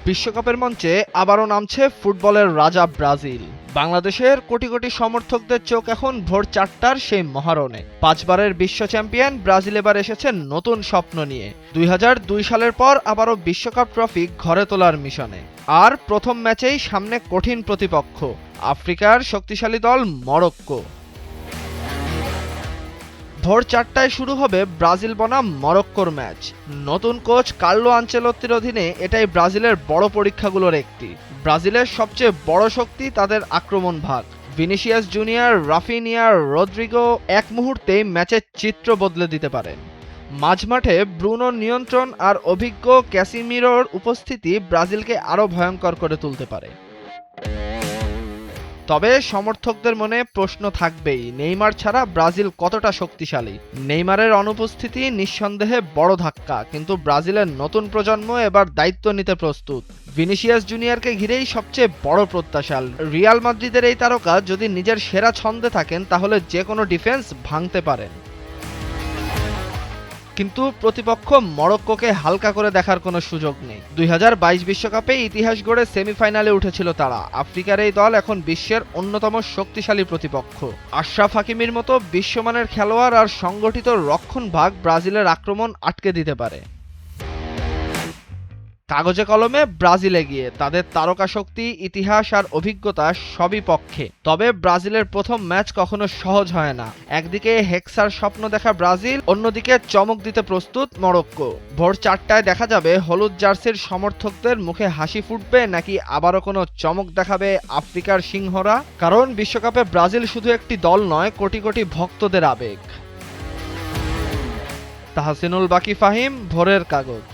বিশ্বকাপের মঞ্চে আবারও নামছে ফুটবলের রাজা ব্রাজিল। বাংলাদেশের কোটি কোটি সমর্থকদের চোখ এখন ভোর 4টার সেই মহারণে। 5বারের বিশ্ব চ্যাম্পিয়ন ব্রাজিল এবার এসেছেন নতুন স্বপ্ন নিয়ে। 2002 সালের পর আবারও বিশ্বকাপ ট্রফি ঘরে তোলার মিশনে। আর প্রথম ম্যাচেই সামনে কঠিন প্রতিপক্ষ, আফ্রিকার শক্তিশালী দল মরক্কো। ভোর 4টায় শুরু হবে ব্রাজিল বনাম মরক্কোর ম্যাচ। নতুন কোচ কার্লো আনচেলত্তির অধীনে এটাই ব্রাজিলের বড় পরীক্ষাগুলোর একটি। ব্রাজিলের সবচেয়ে বড় শক্তি তাদের আক্রমণ ভাগ। ভিনিসিয়াস জুনিয়র, রাফিনিয়া, রদ্রিগো এক মুহূর্তেই ম্যাচের চিত্র বদলে দিতে পারেন। মাঝমাঠে ব্রুনোর নিয়ন্ত্রণ আর অভিজ্ঞ ক্যাসিমিরোর উপস্থিতি ব্রাজিলকে আরও ভয়ঙ্কর করে তুলতে পারে। তবে সমর্থকদের মনে প্রশ্ন থাকবেই, নেইমার ছাড়া ব্রাজিল কতটা শক্তিশালী। নেইমারের অনুপস্থিতি নিঃসন্দেহে বড় ধাক্কা, কিন্তু ব্রাজিলের নতুন প্রজন্ম এবার দায়িত্ব নিতে প্রস্তুত। ভিনিসিয়াস জুনিয়রকে ঘিরেই সবচেয়ে বড় প্রত্যাশা। রিয়াল মাদ্রিদের এই তারকা যদি নিজের সেরা ছন্দে থাকেন তাহলে যে কোনো ডিফেন্স ভাঙতে পারেন। কিন্তু প্রতিপক্ষ মরক্কোকে হালকা করে দেখার কোনো সুযোগ নেই। 2022 বিশ্বকাপে ইতিহাস গড়ে সেমিফাইনালে উঠেছিল তারা। আফ্রিকার এই দল এখন বিশ্বের অন্যতম শক্তিশালী প্রতিপক্ষ। আশরাফ হাকিমির মতো বিশ্বমানের খেলোয়াড় আর সংগঠিত রক্ষণভাগ ব্রাজিলের আক্রমণ আটকে দিতে পারে। কাগজে কলমে ব্রাজিল এগিয়ে, তাদের তারকা শক্তি, ইতিহাস আর অভিজ্ঞতা সবই পক্ষে। তবে ব্রাজিলের প্রথম ম্যাচ কখনো সহজ হয় না। একদিকে হেক্সার স্বপ্ন দেখা ব্রাজিল, অন্যদিকে চমক দিতে প্রস্তুত মরক্কো। ভোর 4টায় দেখা যাবে হলুদ জার্সির সমর্থকদের মুখে হাসি ফুটবে নাকি আবারও কোনো চমক দেখাবে আফ্রিকার সিংহরা। কারণ বিশ্বকাপে ব্রাজিল শুধু একটি দল নয়, কোটি কোটি ভক্তদের আবেগ। তাহসিনুল বাকি ফাহিম, ভোরের কাগজ।